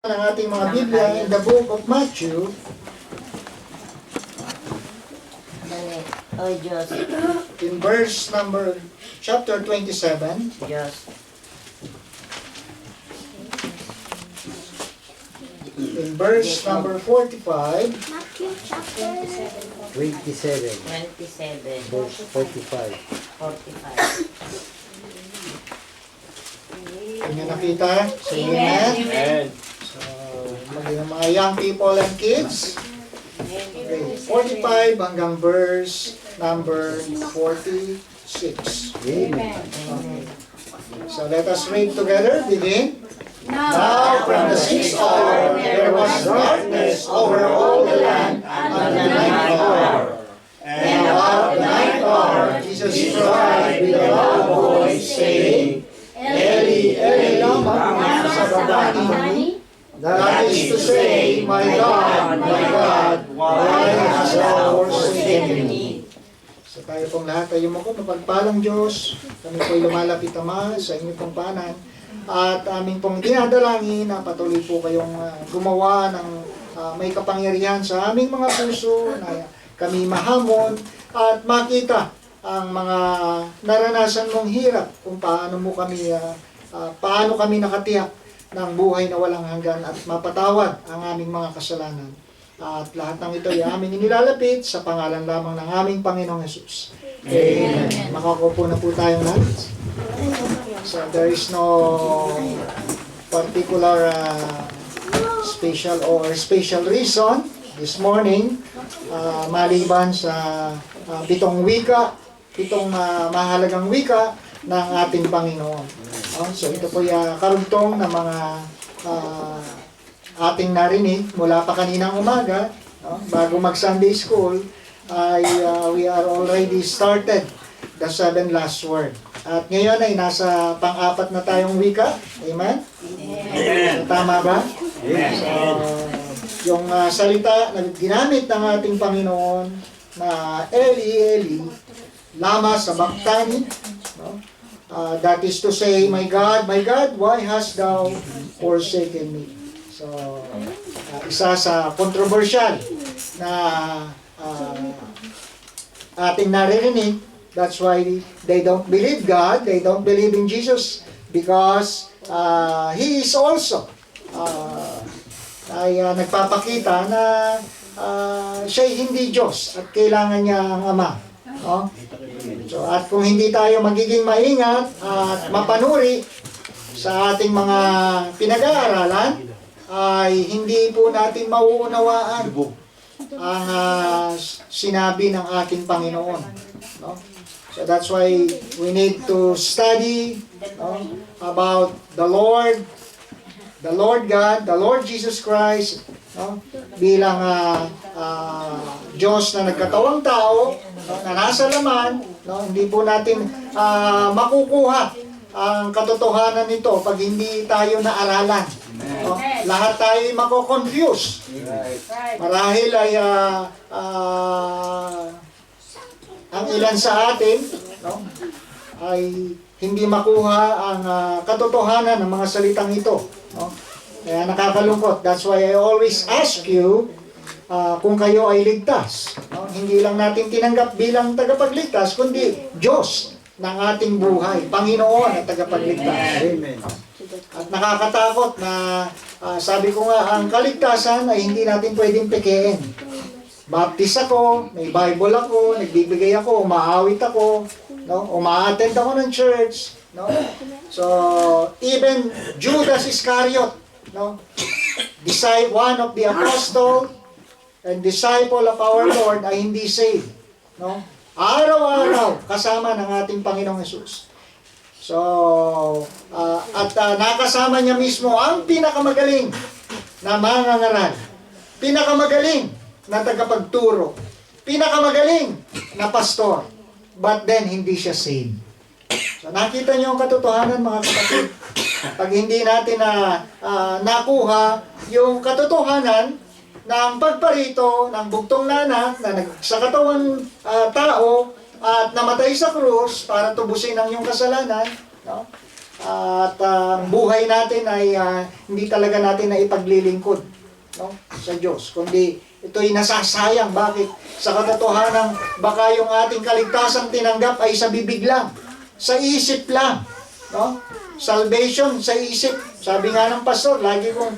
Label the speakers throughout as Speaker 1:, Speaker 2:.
Speaker 1: Ang ating mga Biblia in the book of Matthew.
Speaker 2: Oy, Diyos.
Speaker 1: In verse number, chapter 27.
Speaker 2: Diyos.
Speaker 1: In verse number 45.
Speaker 3: Matthew chapter
Speaker 4: 27,
Speaker 2: 27.
Speaker 4: verse 45.
Speaker 2: 45.
Speaker 1: Kanya nakita? Say amen.
Speaker 2: Amen.
Speaker 1: So, mga young people and kids. Okay, 45 hanggang verse number 46.
Speaker 4: Amen.
Speaker 1: Okay. So let us read together. Begin. Now from the 6th hour there was darkness over all the land until the 9th hour. And about the 9th hour Jesus cried with a loud voice, saying, Eli, Eli, lama sabachthani? That is to say, my God, why hast thou forsaken me? So tayo pong lahat ay yumuko, mapagpalang Diyos. Kami po'y lumalapit, Ama, sa inyo pong paanan. At aming pong dinadalangin na patuloy po kayong gumawa ng may kapangyarihan sa aming mga puso, na kami mahamon at makita ang mga naranasan mong hirap kung paano kami nakatiyak ng buhay na walang hanggan at mapatawad ang aming mga kasalanan. At lahat ng ito ay aming inilalapit sa pangalan lamang ng aming Panginoong Jesus. Amen. Makakupo na po tayong lahat. So there is no particular special reason this morning maliban sa pitong mahalagang wika ng ating Panginoon. So ito po yung karugtong ng mga ating narinig mula pa kaninang umaga, bago mag-Sunday school, ay we are already started the 7 last word. At ngayon ay nasa pang-apat na tayong wika. Amen? Amen. So, tama ba?
Speaker 4: Amen.
Speaker 1: So, yung salita na ginamit ng ating Panginoon na Eli, Eli, lama sabachthani, no? That is to say, my God, why hast thou forsaken me? So, isa sa controversial na ating naririnig. That's why they don't believe God, they don't believe in Jesus, because He is also nagpapakita na siya'y hindi Diyos at kailangan niya ang Ama. No? So, at kung hindi tayo magiging maingat at mapanuri sa ating mga pinag-aaralan, ay hindi po natin mauunawaan ang sinabi ng ating Panginoon. No? So that's why we need to study about the Lord God, the Lord Jesus Christ, bilang Diyos na nagkatawang tao, na nasa laman. Hindi po natin makukuha ang katotohanan nito pag hindi tayo naaralan. Lahat tayo mako-confuse. Marahil ay ang ilan sa atin ay hindi makuha ang katotohanan ng mga salitang ito. Kaya nakakalungkot. That's why I always ask you kung kayo ay ligtas. Hindi lang natin tinanggap bilang tagapagligtas, kundi Diyos ng ating buhay, Panginoon at tagapagligtas. Amen. At nakakatakot na sabi ko nga, ang kaligtasan ay hindi natin pwedeng pekein. Baptist ako, may Bible ako, nagbibigay ako, umaawit ako, uma-attend ako ng church. So, even Judas Iscariot, one of the apostle and disciple of our Lord, ay hindi saved. Araw-araw kasama ng ating Panginoong Jesus. So, nakasama niya mismo ang pinakamagaling na mangangaral, pinakamagaling na tagapagturo, pinakamagaling na pastor, but then hindi siya saved. So, nakita niyo ang katotohanan, mga kapatid. Pag hindi natin nakuha yung katotohanan ng pagparito ng bugtong na anak na sa katawang tao at namatay sa krus para tubusin ang iyong kasalanan, At ang buhay natin ay hindi talaga natin na ipaglilingkod, no, sa Diyos. Kundi ito'y nasasayang. Bakit? Sa katotohanan, baka yung ating kaligtasang tinanggap ay sa bibig lang, sa isip lang. No? Salvation sa isip. Sabi nga ng pastor, lagi kong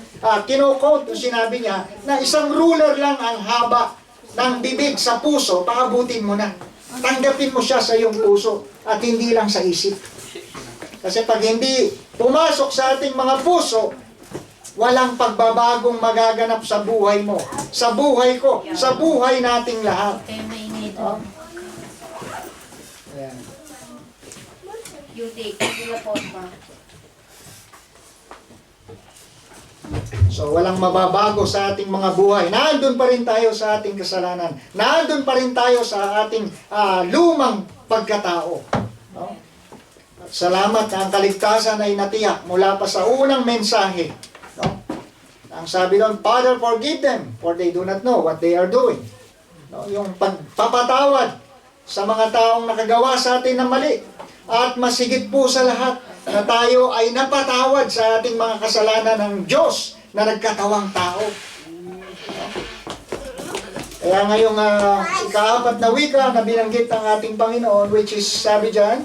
Speaker 1: kino-quote, sinabi niya, na isang ruler lang ang haba ng bibig sa puso, paabutin mo na. Tanggapin mo siya sa iyong puso at hindi lang sa isip. Kasi pag hindi pumasok sa ating mga puso, walang pagbabagong magaganap sa buhay mo, sa buhay ko, sa buhay nating lahat.
Speaker 2: Kaya mainit.
Speaker 1: Ayan. So, walang mababago sa ating mga buhay. Naandun pa rin tayo sa ating kasalanan. Naandun pa rin tayo sa ating lumang pagkatao. No? At salamat na ang kaligtasan ay natiyak mula pa sa unang mensahe. No? Ang sabi doon, Father, forgive them, for they do not know what they are doing. No? Yung pagpapatawad sa mga taong nakagawa sa atin ng mali. At masigit po sa lahat, na tayo ay napatawad sa ating mga kasalanan ng Diyos na nagkatawang tao. Kaya ngayong ika-4 na wika na binanggit ng ating Panginoon, which is, sabi dyan,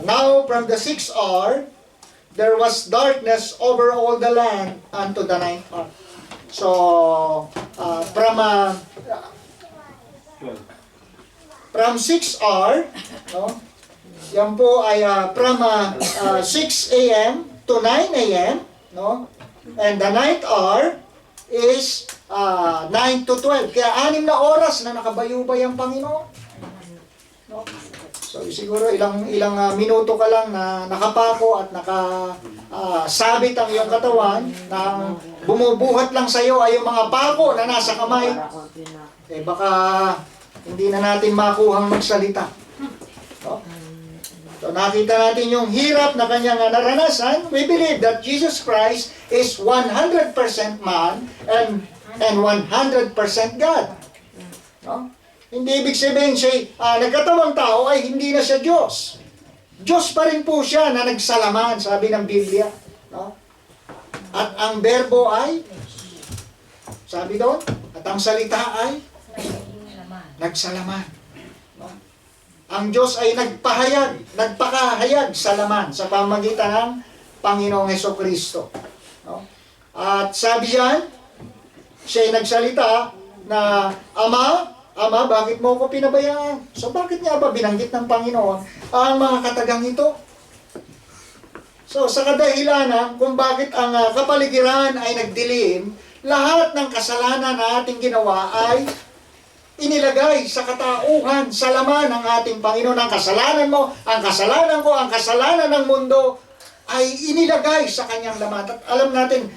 Speaker 1: now from the 6th hour, there was darkness over all the land unto the 9th hour. So, from 6th hour, no? Yan po ay from 6 a.m. to 9 a.m., no? And the 9th hour is 9 to 12. Kaya 6 na oras na nakabayubay ang Panginoon. No? So siguro ilang minuto ka lang na nakapako at nakasabit ang iyong katawan, na bumubuhat lang sa iyo ay yung mga pako na nasa kamay. Eh baka hindi na natin makuhang magsalita. No? So nakita natin yung hirap na kanyang naranasan. We believe that Jesus Christ is 100% man and 100% God. No? Hindi ibig sabihin siya nagkatawang tao ay hindi na siya Diyos. Diyos pa rin po siya na nagsalaman, sabi ng Biblia. No? At ang berbo ay, sabi doon, at ang salita ay nagsalaman. Ang Diyos ay nagpakahayag sa laman sa pamagitan ng Panginoong Hesukristo. No? At sabi yan, siya ay nagsalita na, Ama, bakit mo ako pinabayaan? So bakit niya ba binanggit ng Panginoon ang mga katagang ito? So sa kadahilanan kung bakit ang kapaligiran ay nagdilim, lahat ng kasalanan na ating ginawa ay inilagay sa katauhan, sa laman ng ating Panginoon. Ang kasalanan mo, ang kasalanan ko, ang kasalanan ng mundo ay inilagay sa kanyang laman. At alam natin,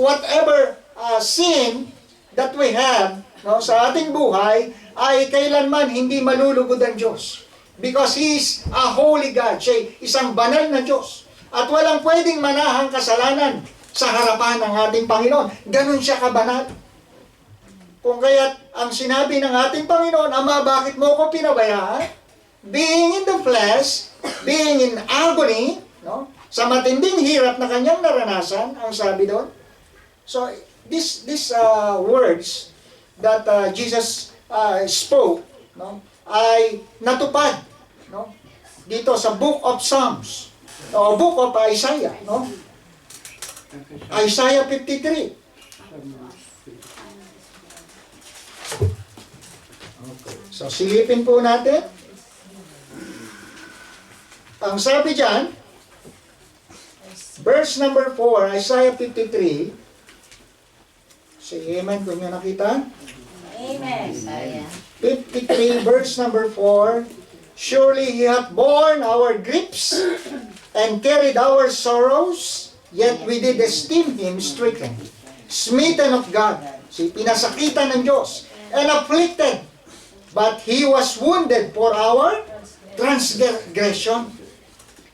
Speaker 1: whatever sin that we have, no, sa ating buhay, ay kailanman hindi malulugod ang Diyos. Because He is a holy God. Siya isang banal na Diyos. At walang pwedeng manahang kasalanan sa harapan ng ating Panginoon. Ganon siya kabanal. Kung kaya't ang sinabi ng ating Panginoon, Ama, bakit mo ko pinabayaan? Being in the flesh, being in agony, no? Sa matinding hirap na kanyang naranasan, ang sabi doon. So, these words that Jesus spoke, no, ay natupad, no, dito sa Book of Psalms, o Book of Isaiah, no? Isaiah 53. So, silipin po natin. Ang sabi dyan, verse number 4, Isaiah 53. Say amen kung nyo nakita.
Speaker 2: Amen.
Speaker 1: 53, verse number 4. Surely He hath borne our griefs and carried our sorrows, yet we did esteem Him stricken, smitten of God. Si pinasakitan ng Diyos, and afflicted. But He was wounded for our transgression.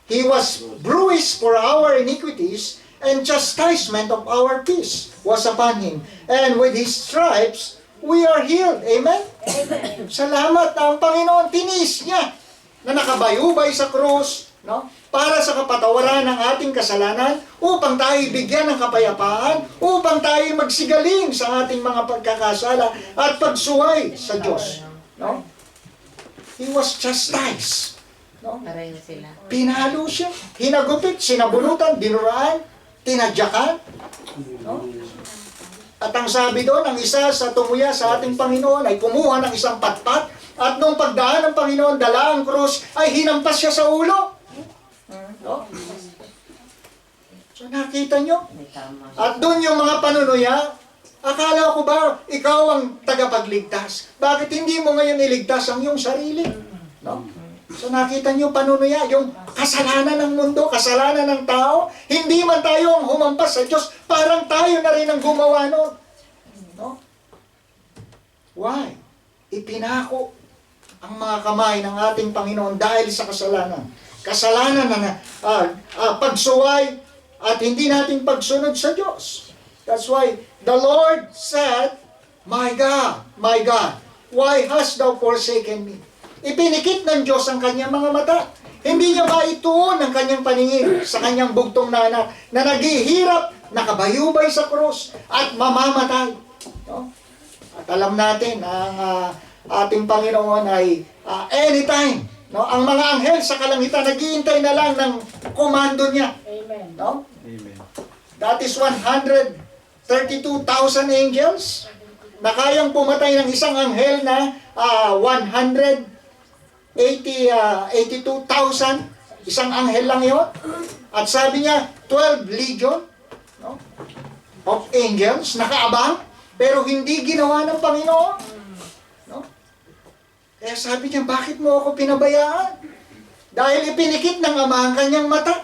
Speaker 1: He was bruised for our iniquities, and chastisement of our peace was upon Him. And with His stripes, we are healed. Amen? Amen. Salamat na ang Panginoon, tinis niya na nakabayubay sa krus, no? para sa kapatawaran ng ating kasalanan, upang tayo bigyan ng kapayapaan, upang tayo magsigaling sa ating mga pagkakasala at pagsuway sa Diyos. No? He was chastised. No?
Speaker 2: Pareho sila.
Speaker 1: Pinalo siya, hinagupit, sinabunutan, dinuraan, tinadyakan. No? At ang sabi doon, ang isa sa tumuya sa ating Panginoon ay kumuha ng isang patpat, at nung pagdaan ng Panginoon, dala ang krus, ay hinampas siya sa ulo. No? So nakita nyo?
Speaker 2: May tama.
Speaker 1: At doon yung mga panunuya, akala ko ba ikaw ang tagapagligtas? Bakit hindi mo ngayon iligtas ang iyong sarili? No? So nakita nyo panunuya, yung kasalanan ng mundo, kasalanan ng tao, hindi man tayo ang humampas sa Diyos, parang tayo na rin ang gumawa nun. No? Why? Ipinako ang mga kamay ng ating Panginoon dahil sa kasalanan. Kasalanan na pagsuway at hindi natin pagsunod sa Diyos. That's why the Lord said, my God, why hast thou forsaken me? Ipinikit ng Diyos ang kanyang mga mata. Hindi niya maituon ang kanyang paningin sa kanyang bugtong na anak na naghihirap, nakabayubay sa krus at mamamatay. No? At alam natin, ang ating Panginoon ay anytime, no? Ang mga anghel sa kalangitan naghihintay na lang ng komando niya.
Speaker 3: Amen.
Speaker 1: No?
Speaker 4: Amen.
Speaker 1: That is 132,000 angels na kayang pumatay ng isang anghel na 82,000. Isang anghel lang yon. At sabi niya, 12 legion, no, of angels nakaabang, pero hindi ginawa ng Panginoon. No? Kaya sabi niya, bakit mo ako pinabayaan? Dahil ipinikit ng Ama ang kanyang mata.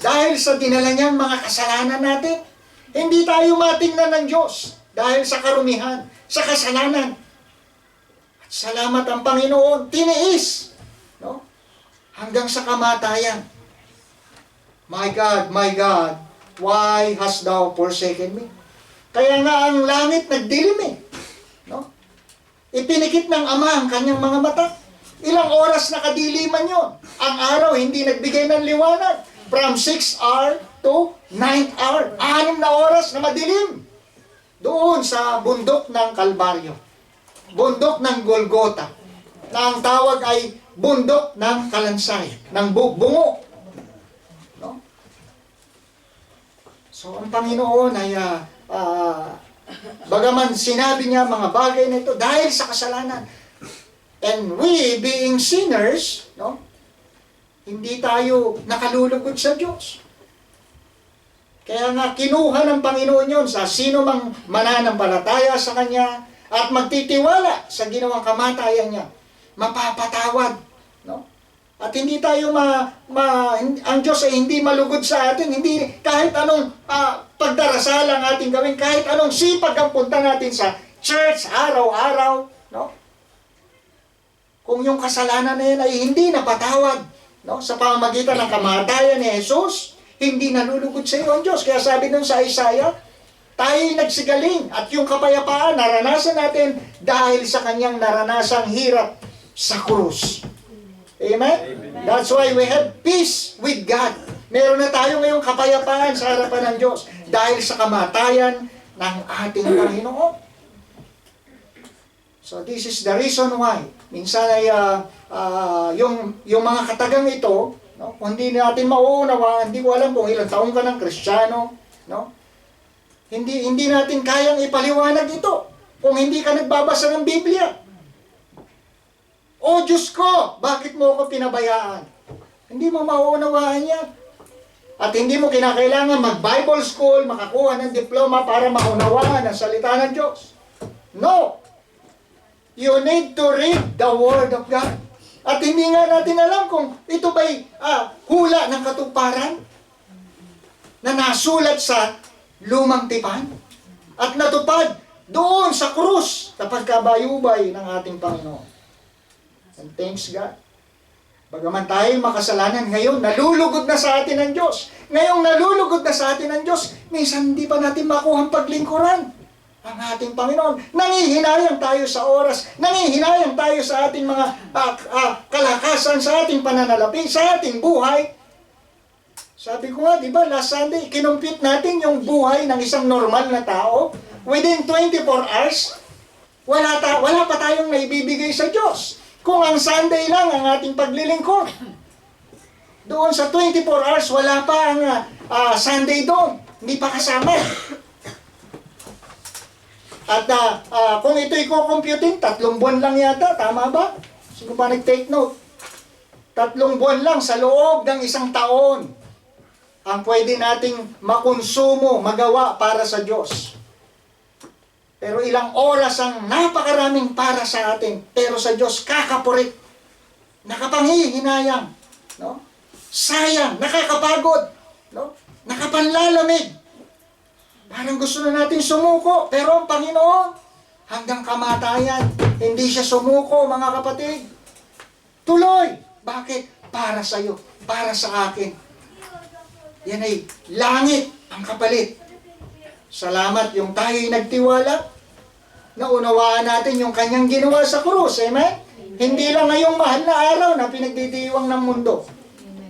Speaker 1: Dahil sa dinala niyang mga kasalanan natin. Hindi tayo matingnan ng Diyos dahil sa karumihan, sa kasalanan. At salamat ang Panginoon, tiniis. No? Hanggang sa kamatayan. My God, why hast thou forsaken me? Kaya nga ang langit nagdilim eh. No? Ipinikit ng Ama ang kanyang mga mata. Ilang oras nakadiliman yon. Ang araw hindi nagbigay ng liwanag. From 6 hour to 9 hour. 6 na oras na madilim. Doon sa bundok ng Kalbaryo. Bundok ng Golgota. Na ang tawag ay bundok ng Kalansay. Ng bungo. No? So ang Panginoon ay bagaman sinabi niya mga bagay na ito dahil sa kasalanan. And we being sinners, no? Hindi tayo nakalulugod sa Diyos. Kaya nga kinuha ng Panginoon yun sa sino mang mananampalataya sa Kanya at magtitiwala sa ginawang kamatayan niya. Mapapatawad. No? At hindi tayo ang Diyos ay hindi malugod sa atin. Hindi kahit anong pagdarasal ang ating gawin, kahit anong sipag ang punta natin sa church araw-araw. No? Kung yung kasalanan na yan ay hindi napatawad, no, sa pamamagitan ng kamatayan ni Jesus, hindi nalulugod sa iyo ang Diyos. Kaya sabi nun sa Isaiah, tayo'y nagsigaling at yung kapayapaan naranasan natin dahil sa kanyang naranasang hirap sa krus. Amen? That's why we have peace with God. Meron na tayo ngayong kapayapaan sa harapan ng Diyos dahil sa kamatayan ng ating Panginoon. So this is the reason why minsan ay yung mga katagang ito, no, kung hindi natin mauunawaan, hindi ko alam kung ilang taong ka ng Kristiyano, no? Hindi natin kayang ipaliwanag ito kung hindi ka nagbabasa ng Biblia. O Diyos ko, bakit mo ako pinabayaan? Hindi mo mauunawaan yan. At hindi mo kinakailangan mag-Bible school, makakuha ng diploma para maunawaan ang salita ng Diyos. No! You need to read the Word of God. At hindi nga natin alam kung ito ba'y hula ng katuparan na nasulat sa lumang tipan at natupad doon sa krus kapag kabayubay ng ating Panginoon. And thanks God. Bagaman tayo makasalanan ngayon, nalulugod na sa atin ng Diyos. Ngayong nalulugod na sa atin ng Diyos, minsan hindi pa natin makuhang paglingkuran ang ating Panginoon. Nangihinayang tayo sa oras, nangihinayang tayo sa ating mga kalakasan, sa ating pananalapi, sa ating buhay. Sabi ko nga, di ba, last Sunday, kinumpute natin yung buhay ng isang normal na tao. Within 24 hours, wala pa tayong naibibigay sa Diyos. Kung ang Sunday lang ang ating paglilingkod. Doon sa 24 hours, wala pa ang Sunday doon. Hindi pa kasama. At kung ito'y kukumputin, 3 buwan lang yata, tama ba? Sino ba nag-take note? 3 buwan lang sa loob ng isang taon ang pwede nating makonsumo, magawa para sa Diyos. Pero ilang oras ang napakaraming para sa atin. Pero sa Diyos, kakapurit. Nakapanghihinayang. No? Sayang, nakakapagod. No? Nakapanlalamig. Parang gusto na natin sumuko. Pero ang Panginoon, hanggang kamatayan, hindi siya sumuko, mga kapatid. Tuloy. Bakit? Para sa iyo. Para sa akin. Yan ay langit ang kapalit. Salamat yung tayo'y nagtiwala. Naunawaan natin yung kanyang ginawa sa krus. Amen? Hindi lang ngayong mahal na araw na pinagdidiwang ng mundo.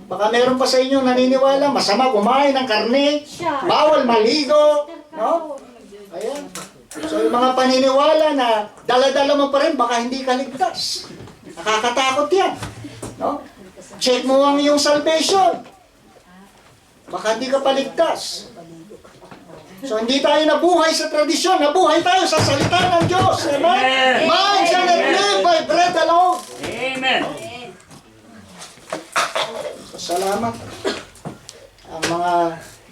Speaker 1: Baka meron pa sa inyo naniniwala, masama kumain ng karne, bawal maligo. No? Ayan. So yung mga paniniwala na dala-dala mo pa rin, baka hindi ka ligtas. Nakakatakot yan. No? Check mo ang iyong salvation. Baka hindi ka paligtas. So hindi tayo nabuhay sa tradisyon, nabuhay tayo sa salita ng Diyos. Amen? Man shall not live by bread alone.
Speaker 3: Amen.
Speaker 1: So, salamat. Ang mga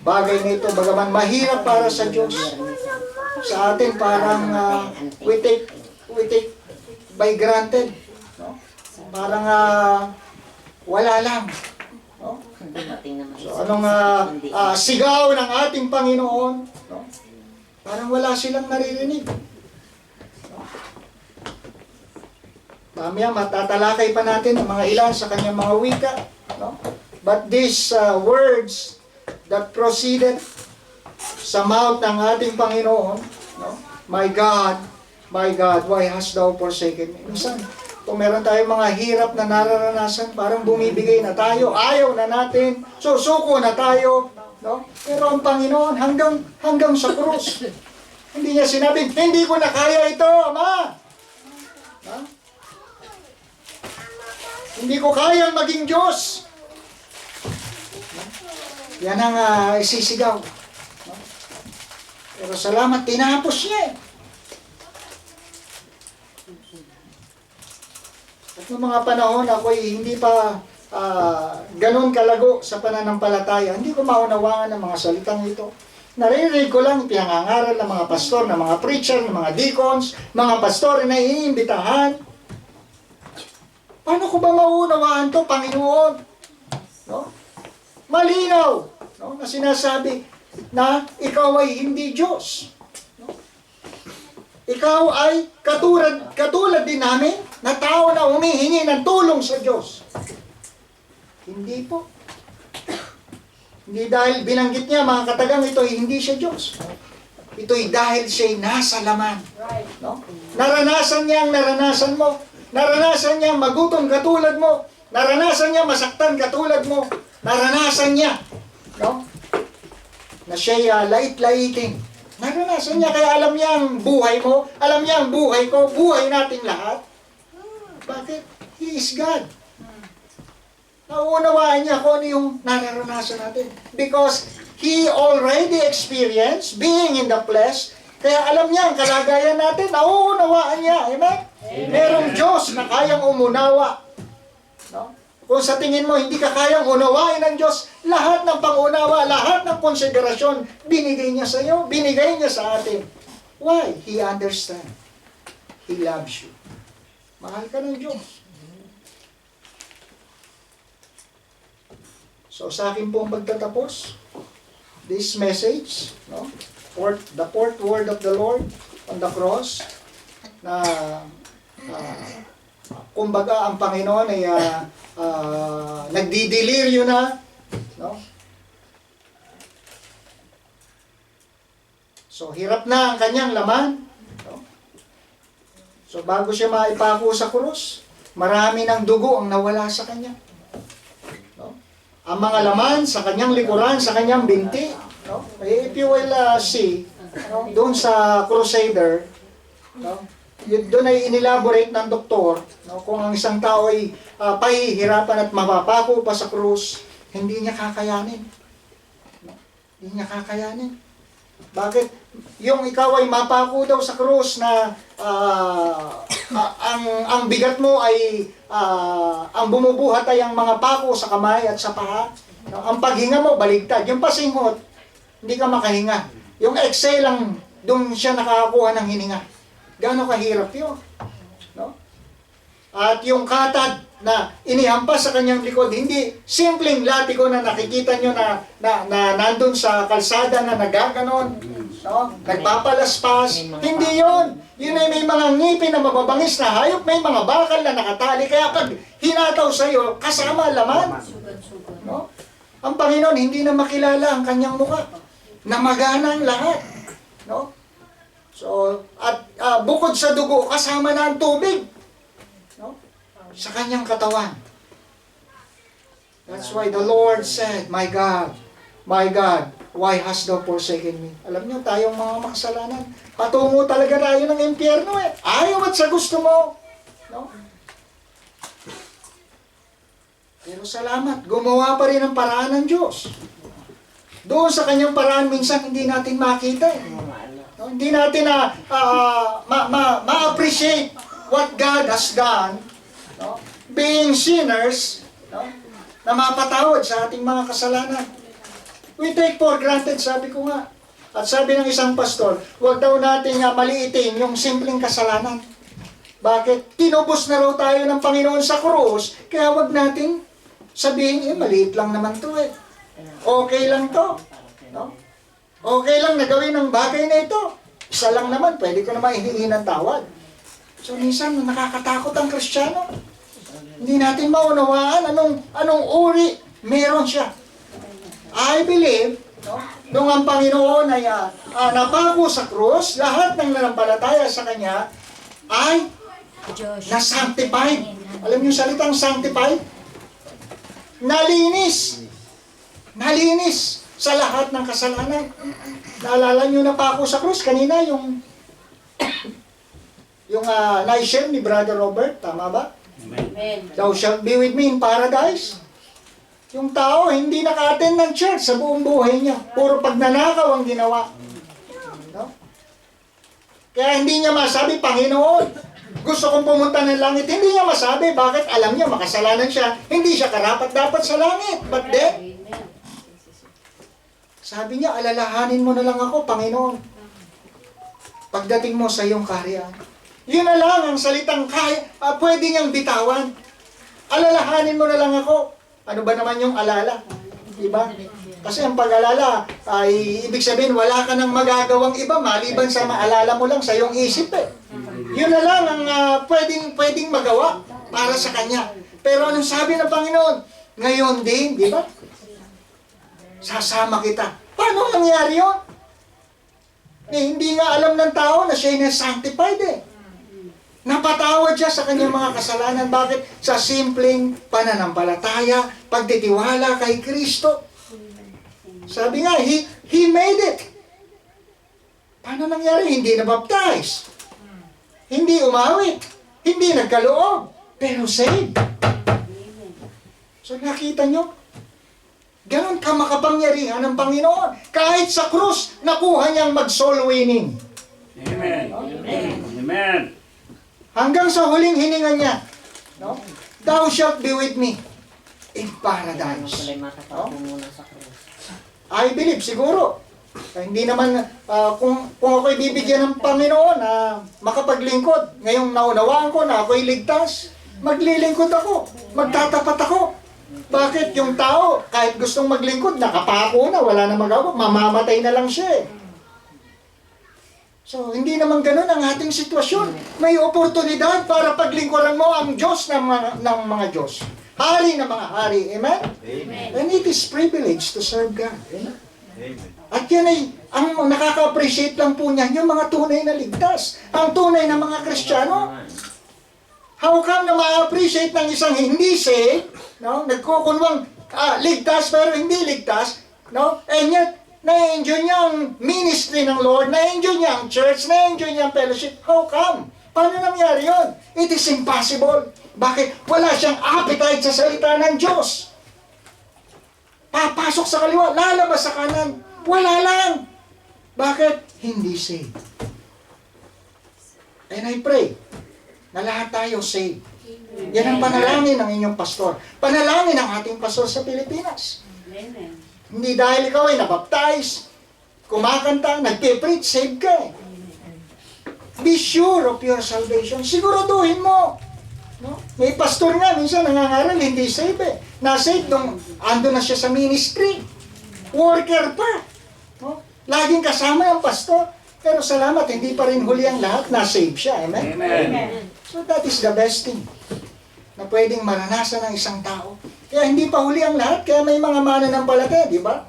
Speaker 1: bagay nito, bagaman mahirap para sa Diyos, sa atin parang we take by granted. No? Parang wala lang. No? So anong sigaw ng ating Panginoon, no? Parang wala silang naririnig. No? Mamaya matatalakay pa natin ang mga ilan sa kanyang mga wika. No? But these words that proceeded sa mouth ng ating Panginoon, no? My God, why hast thou forsaken me? Minsan, kung meron tayong mga hirap na nararanasan, parang bumibigay na tayo, ayaw na natin, susuko na tayo, no? Pero ang Panginoon hanggang sa krus. Hindi niya sinabing, hindi ko na kaya ito, Ama. Ha? Hindi ko kayang maging Diyos. Yan ang isisigaw. No? Pero salamat, tinapos niya. At noong mga panahon, ako'y hindi pa ganun kalago sa pananampalataya. Hindi ko maunawaan ang mga salitang ito. Naririnig ko lang pinangangaral ng mga pastor, ng mga preacher, ng mga deacons, mga pastor na iimbitahan. Paano ko ba maunawaan to, Panginoon? No? Malinaw, no? Na sinasabi na ikaw ay hindi Diyos. No? Ikaw ay katulad din namin na tao na humihingi ng tulong sa Diyos. Hindi po. Hindi dahil binanggit niya, mga katagang, ito hindi siya Diyos. Ito'y dahil siya'y nasa laman. No? Naranasan niya ang naranasan mo. Naranasan niya magutom katulad mo. Naranasan niya masaktan katulad mo. Naranasan niya, no? Na siya'y lait-laitin. Naranasan niya, kaya alam niya ang buhay mo, alam niya ang buhay ko, buhay nating lahat. Bakit? He is God. Nauunawaan niya kung ano yung nararanasan natin. Because He already experienced being in the flesh. Kaya alam niya ang kalagayan natin. Nauunawaan niya. Amen? Merong Diyos na kayang umunawa. No? Kung sa tingin mo hindi ka kayang unawain ng Diyos, lahat ng pangunawa, lahat ng konsiderasyon, binigay niya sa iyo, binigay niya sa atin. Why? He understands. He loves you. Mahal ka ng Diyos. So sa akin pong magtatapos, this message, no? The fourth word of the Lord on the cross, na kumbaga ang Panginoon ay nagdidiliryo na, no? So hirap na ang kanyang laman, no? So bago siya maipako sa krus, marami ng dugo ang nawala sa kanya. No? ang mga laman sa kanyang likuran, sa kanyang binti. No? If you will see, no? Doon sa Crusader, no? Doon ay inelaborate ng doktor, no? Kung ang isang tao ay pahihirapan at mapapako pa sa krus, hindi niya kakayanin. No? Hindi niya kakayanin. Bakit? Yung ikaw ay mapako daw sa krus na ang bigat mo ay ang bumubuhat ay ang mga pako sa kamay at sa paa. No? Ang paghinga mo baligtad. Yung pasinghot, hindi ka makahinga. Yung exhale lang, doon siya nakakakuha ng hininga. Gaano kahirap yun? No? At yung katad na inihampas sa kanyang likod, hindi simpleng latiko na nakikita nyo na nandun sa kalsada na nagaganon, no? Nagpapalaspas. Hindi yon. Yun ay may mga ngipin na mababangis na hayop, may mga bakal na nakatali. Kaya pag hinataw sa'yo, kasama laman. No? Ang Panginoon, hindi na makilala ang kanyang mukha. Namagana ang lahat. No? So, at bukod sa dugo, kasama na ang tubig. No? Sa kanyang katawan. That's why the Lord said, my God, why hast thou forsaken me? Alam niyo, tayong mga makasalanan, patungo talaga tayo ng impyerno eh. Ayaw at sa gusto mo. No? Pero salamat, gumawa pa rin ang paraan ng Diyos. Doon sa kanyang paraan, minsan hindi natin makita eh. No? Hindi natin ma-appreciate what God has done. No? Being sinners, no? Na mapatawad sa ating mga kasalanan. We take for granted, sabi ko nga. At sabi ng isang pastor, huwag daw natin maliitin yung simpleng kasalanan. Bakit? Tinubos na raw tayo ng Panginoon sa krus, kaya huwag natin sabihin, maliit lang naman to eh. Okay lang to. No? Okay lang na gawin ng bagay na ito. Isa lang naman, pwede ko naman ihingi ng tawad. So minsan, nakakatakot ang Kristiyano. Hindi natin maunawaan anong uri meron siya. I believe, no, nung ang Panginoon ay napako sa krus, lahat ng nanampalataya sa Kanya ay na-sanctified. Alam niyo salitang sanctified? Nalinis. Nalinis sa lahat ng kasalanan. Naalala niyo na pa ako sa krus kanina, yung na-share ni Brother Robert, tama ba?
Speaker 2: Amen.
Speaker 1: Thou shalt be with me in paradise. Yung tao, hindi naka-attend ng church sa buong buhay niya. Puro pagnanakaw ang ginawa. No? Kaya hindi niya masabi, Panginoon, gusto kong pumunta ng langit. Hindi niya masabi, bakit? Alam niya, makasalanan siya. Hindi siya karapat-dapat sa langit. But then, sabi niya, alalahanin mo na lang ako, Panginoon. Pagdating mo sa iyong kaharian. Yun na lang ang salitang pwede niyang bitawan. Alalahanin mo na lang ako. Ano ba naman yung alala? Diba? Kasi ang pag-alala ay ibig sabihin wala ka nang magagawang iba maliban sa maalala mo lang sa iyong isip eh. Yun na lang ang pwedeng magawa para sa Kanya. Pero anong sabi ng Panginoon? Ngayon din, di ba? Sasama kita. Paano nangyari yun? Hindi nga alam ng tao na siya ay sanctified eh. Napatawad siya sa kanyang mga kasalanan. Bakit? Sa simpleng pananampalataya, pagtitiwala kay Kristo. Sabi nga, He made it. Paano nangyari? Hindi na-baptize. Hindi umawit. Hindi nagkaloob. Pero saved. So nakita nyo? Ganon ka makapangyarihan ng Panginoon. Kahit sa krus, nakuha niyang mag-soul winning.
Speaker 3: Amen. Amen. Amen.
Speaker 1: Hanggang sa huling hininga niya, no? Thou shalt be with me in paradise. I believe, siguro. Hindi naman, kung ako'y bibigyan ng Panginoon na makapaglingkod, ngayong naunawaan ko na ako'y ligtas, maglilingkod ako, magtatapat ako. Bakit? Yung tao, kahit gustong maglingkod, nakapako na, wala na magawa, mamamatay na lang siya eh. So, hindi naman ganun ang ating sitwasyon. May oportunidad para paglingkuran mo ang Diyos ng mga Diyos. Hari ng mga hari. Amen?
Speaker 3: Amen.
Speaker 1: And it is privilege to serve God. Amen?
Speaker 3: Amen.
Speaker 1: At yan ay, ang nakaka-appreciate lang po niyan, yung mga tunay na ligtas. Ang tunay na mga Kristiyano. How come na ma-appreciate ng isang hindi saved, no? Nagkukunwang ligtas pero hindi ligtas, no? And yet, na-enjoy niya ang ministry ng Lord, na-enjoy niya ang church, na-enjoy niya ang fellowship. How come? Paano nangyari yun? It is impossible. Bakit? Wala siyang appetite sa salita ng Diyos. Papasok sa kaliwa, lalabas sa kanan. Wala lang. Bakit? Hindi saved. And I pray na lahat tayo saved. Yan ang panalangin ng inyong pastor. Panalangin ng ating pastor sa Pilipinas.
Speaker 5: Amen.
Speaker 1: Hindi dahil ikaw ay nabaptize, kumakanta, nagpe-preach, saved ka eh. Be sure of your salvation. Siguraduhin mo. No? May pastor nga, minsan nangangaral, hindi saved eh. Na-saved nung ando na siya sa ministry. Worker pa. No? Laging kasama ang pastor. Pero salamat, hindi pa rin huli ang lahat, na-save siya. Amen?
Speaker 3: Amen.
Speaker 1: So that is the best thing na pwedeng maranasan ng isang tao. Kaya hindi pa huli ang lahat, kaya may mga mananampalataya, di ba?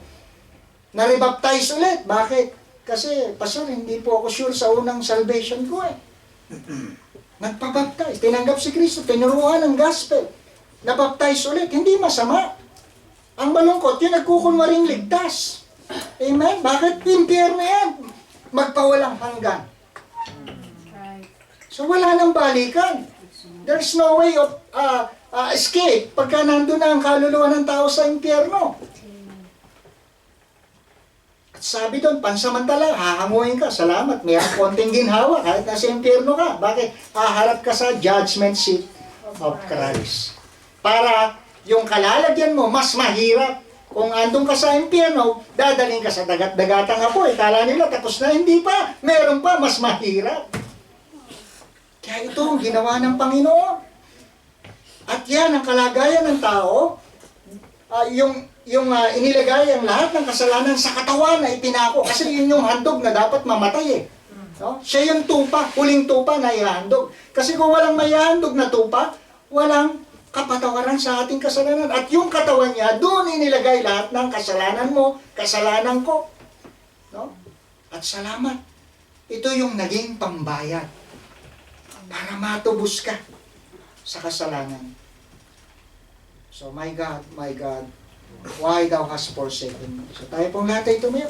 Speaker 1: Na-rebaptize ulit. Bakit? Kasi, Pastor, hindi po ako sure sa unang salvation ko eh. Nagpabaptize, tinanggap si Kristo, tinuruan ng gospel. Nabaptize ulit, hindi masama. Ang malungkot, yung nagkukunwaring ligtas. Amen? Bakit? Impyerno yan. Magpawalang hanggan. So wala nang balikan. There's no way of escape pagka nandun na ang kaluluwa ng tao sa impyerno. At sabi doon, pansamantala, hahanguin ka. Salamat, may konting ginhawa kahit nasa impyerno ka. Bakit? Haharap ka sa judgment seat of Christ. Para yung kalalagyan mo mas mahirap. Kung andun ka sa impyerno, dadaling ka sa dagat-dagatang apoy. Kala nila tapos na, hindi pa. Meron pa, mas mahirap. Kaya ito ang ginawa ng Panginoon. At yan ang kalagayan ng tao. Inilagay ang lahat ng kasalanan sa katawan na ipinako. Kasi yun yung handog na dapat mamatay eh. No? Siya yung tupa, huling tupa na ihandog. Kasi kung walang may handog na tupa, walang kapatawaran sa ating kasalanan. At yung katawan niya, doon inilagay lahat ng kasalanan mo, kasalanan ko. No? At salamat. Ito yung naging pambayad para matubos ka sa kasalanan. So, my God, why thou hast forsaken me? So, tayo pong lahat ay tumayo.